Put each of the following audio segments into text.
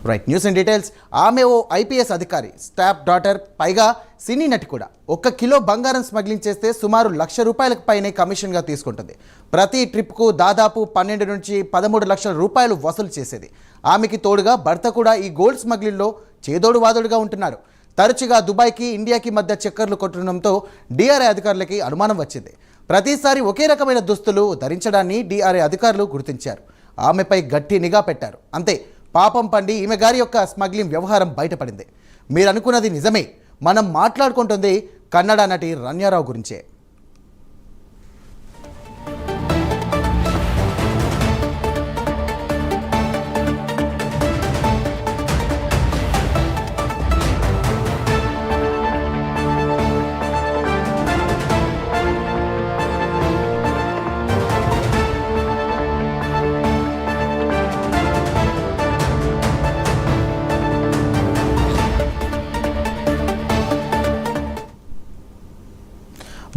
Right, news and details. ఆమె ఓ IPS అధికారి, staff daughter, పైగా సినీ నటి కూడా. 1 కిలో బంగారం స్మగ్లింగ్ చేస్తే సుమారు ₹1,00,000 పైనే కమిషన్గా తీసుకుంటుంది. ప్రతి ట్రిప్కు దాదాపు 12 నుంచి 13 లక్షల రూపాయలు వసూలు చేసేది. ఆమెకి తోడుగా భర్త కూడా ఈ గోల్డ్ స్మగ్లింగ్లో చేదోడు వాదోడుగా ఉంటున్నారు. తరచుగా దుబాయ్కి, ఇండియాకి మధ్య చక్కర్లు కొట్టడంతో డిఆర్ఐ అధికారులకి అనుమానం వచ్చింది. ప్రతిసారి ఒకే రకమైన దుస్తులు ధరించడాన్ని డిఆర్ఐ అధికారులు గుర్తించారు. ఆమెపై గట్టి నిఘా పెట్టారు. అంతే, పాపం పండి ఈమె గారి యొక్క స్మగ్లింగ్ వ్యవహారం బయటపడింది. మీరు అనుకున్నది నిజమే. మనం మాట్లాడుకుంటుంది కన్నడ నటి రన్యారావు గురించే.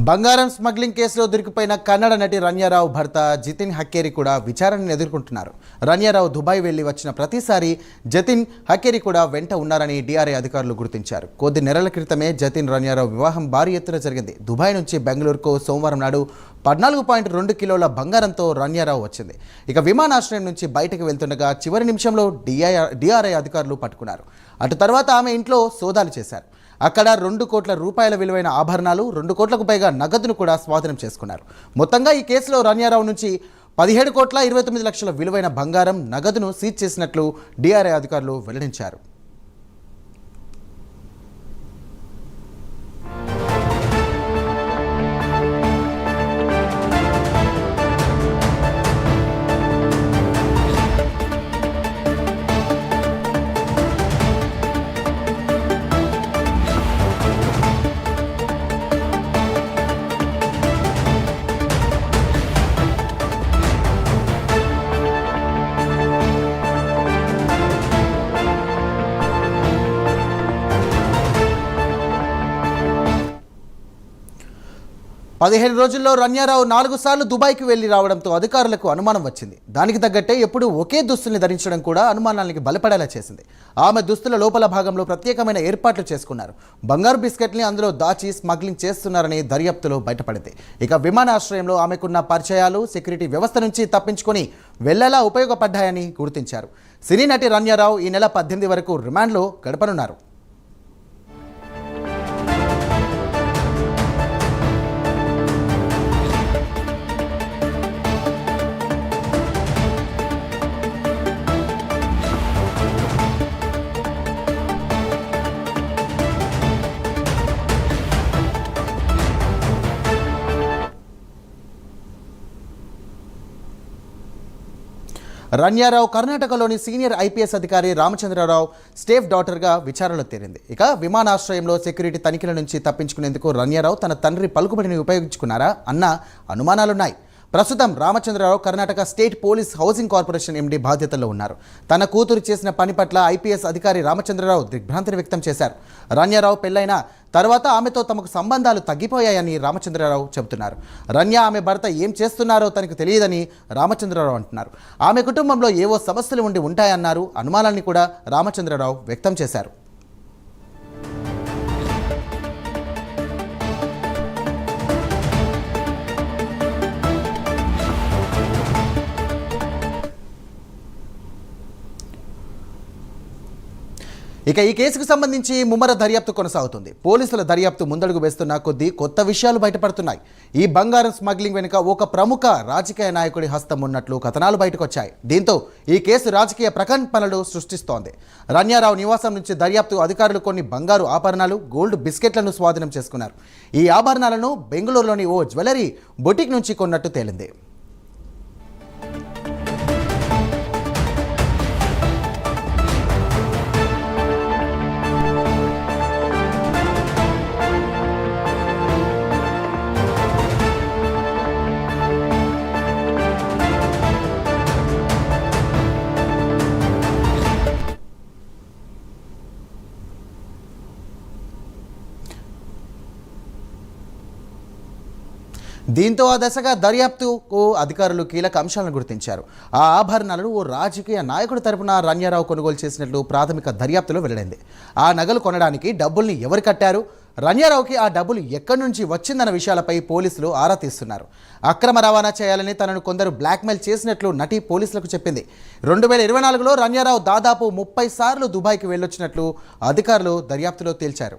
బంగారం స్మగ్లింగ్ కేసులో దొరికిపోయిన కన్నడ నటి రన్యారావు భర్త జతిన్ హక్కేరి కూడా విచారణను ఎదుర్కొంటున్నారు. రన్యారావు దుబాయ్ వెళ్లి వచ్చిన ప్రతిసారి జతిన్ హక్కేరి కూడా వెంట ఉన్నారని డిఆర్ఐ అధికారులు గుర్తించారు. కొద్ది నెలల క్రితమే జతిన్ రన్యారావు వివాహం భారీ ఎత్తున జరిగింది. దుబాయ్ నుంచి బెంగళూరుకు సోమవారం నాడు 14.2 కిలోల బంగారంతో రన్యారావు వచ్చింది. ఇక విమానాశ్రయం నుంచి బయటకు వెళ్తుండగా చివరి నిమిషంలో డిఆర్ఐ అధికారులు పట్టుకున్నారు. అటు తర్వాత ఆమె ఇంట్లో సోదాలు చేశారు. అక్కడ 2 కోట్ల రూపాయల విలువైన ఆభరణాలు, 2 కోట్లకు పైగా నగదును కూడా స్వాధీనం చేసుకున్నారు. మొత్తంగా ఈ కేసులో రన్యారావు నుంచి 17,29,00,000 విలువైన బంగారం, నగదును సీజ్ చేసినట్లు డిఆర్ఐ అధికారులు వెల్లడించారు. పదిహేను రోజుల్లో రన్యారావు 4 సార్లు దుబాయ్కి వెళ్లి రావడంతో అధికారులకు అనుమానం వచ్చింది. దానికి తగ్గట్టే ఎప్పుడూ ఒకే దుస్తుల్ని ధరించడం కూడా అనుమానానికి బలపడేలా చేసింది. ఆమె దుస్తుల లోపల భాగంలో ప్రత్యేకమైన ఏర్పాట్లు చేసుకున్నారు. బంగారు బిస్కెట్ని అందులో దాచి స్మగ్లింగ్ చేస్తున్నారని దర్యాప్తులో బయటపడింది. ఇక విమానాశ్రయంలో ఆమెకున్న పరిచయాలు సెక్యూరిటీ వ్యవస్థ నుంచి తప్పించుకొని వెళ్లేలా ఉపయోగపడ్డాయని గుర్తించారు. సినీ నటి రన్యారావు ఈ నెల 18 వరకు రిమాండ్లో గడపనున్నారు. రన్యారావు కర్ణాటకలోని సీనియర్ ఐపీఎస్ అధికారి రామచంద్రరావు స్టేఫ్ డాటర్గా విచారణలో తేలింది. ఇక విమానాశ్రయంలో సెక్యూరిటీ తనిఖీల నుంచి తప్పించుకునేందుకు రన్యారావు తన తండ్రి పలుకుబడిని ఉపయోగించుకున్నారా అన్న అనుమానాలున్నాయి. ప్రస్తుతం Ramachandra Rao Karnataka state police housing corporation MD బాధ్యతల్లో ఉన్నారు. తన కూతురు చేసిన పని పట్ల ఐపీఎస్ అధికారి రామచంద్రరావు దిగ్భ్రాంతిని వ్యక్తం చేశారు. రన్యారావు పెళ్లైన తర్వాత ఆమెతో తమకు సంబంధాలు తగ్గిపోయాయని రామచంద్రరావు చెబుతున్నారు. రన్య, ఆమె భర్త ఏం చేస్తున్నారో తనకు తెలియదని రామచంద్రరావు అంటున్నారు. ఆమె కుటుంబంలో ఏవో సమస్యలు ఉండి ఉంటాయన్నారు. అనుమానాన్ని కూడా రామచంద్రరావు వ్యక్తం చేశారు. ఇక ఈ కేసుకు సంబంధించి ముమ్మర దర్యాప్తు కొనసాగుతుంది. పోలీసుల దర్యాప్తు ముందడుగు వేస్తున్న కొద్దీ కొత్త విషయాలు బయటపడుతున్నాయి. ఈ బంగారం స్మగ్లింగ్ వెనుక ఒక ప్రముఖ రాజకీయ నాయకుడి హస్తం ఉన్నట్లు కథనాలు బయటకొచ్చాయి. దీంతో ఈ కేసు రాజకీయ ప్రకంపనలు సృష్టిస్తోంది. రన్యారావు నివాసం నుంచి దర్యాప్తు అధికారులు కొన్ని బంగారు ఆభరణాలు, గోల్డ్ బిస్కెట్లను స్వాధీనం చేసుకున్నారు. ఈ ఆభరణాలను బెంగళూరులోని ఓ జ్యువెలరీ బొటిక్ నుంచి కొన్నట్టు తేలింది. దీంతో ఆ దశగా దర్యాప్తుకు అధికారులు కీలక అంశాలను గుర్తించారు. ఆ ఆభరణాలను ఓ రాజకీయ నాయకుడి తరపున రన్యారావు కొనుగోలు చేసినట్లు ప్రాథమిక దర్యాప్తులో వెల్లడైంది. ఆ నగలు కొనడానికి డబ్బుల్ని ఎవరు కట్టారు, రన్యారావుకి ఆ డబ్బులు ఎక్కడి నుంచి వచ్చిందన్న విషయాలపై పోలీసులు ఆరా తీస్తున్నారు. అక్రమ రవాణా చేయాలని తనను కొందరు బ్లాక్మెయిల్ చేసినట్లు నటి పోలీసులకు చెప్పింది. 2024లో రన్యారావు దాదాపు 30 సార్లు దుబాయ్కి వెళ్ళొచ్చినట్లు అధికారులు దర్యాప్తులో తేల్చారు.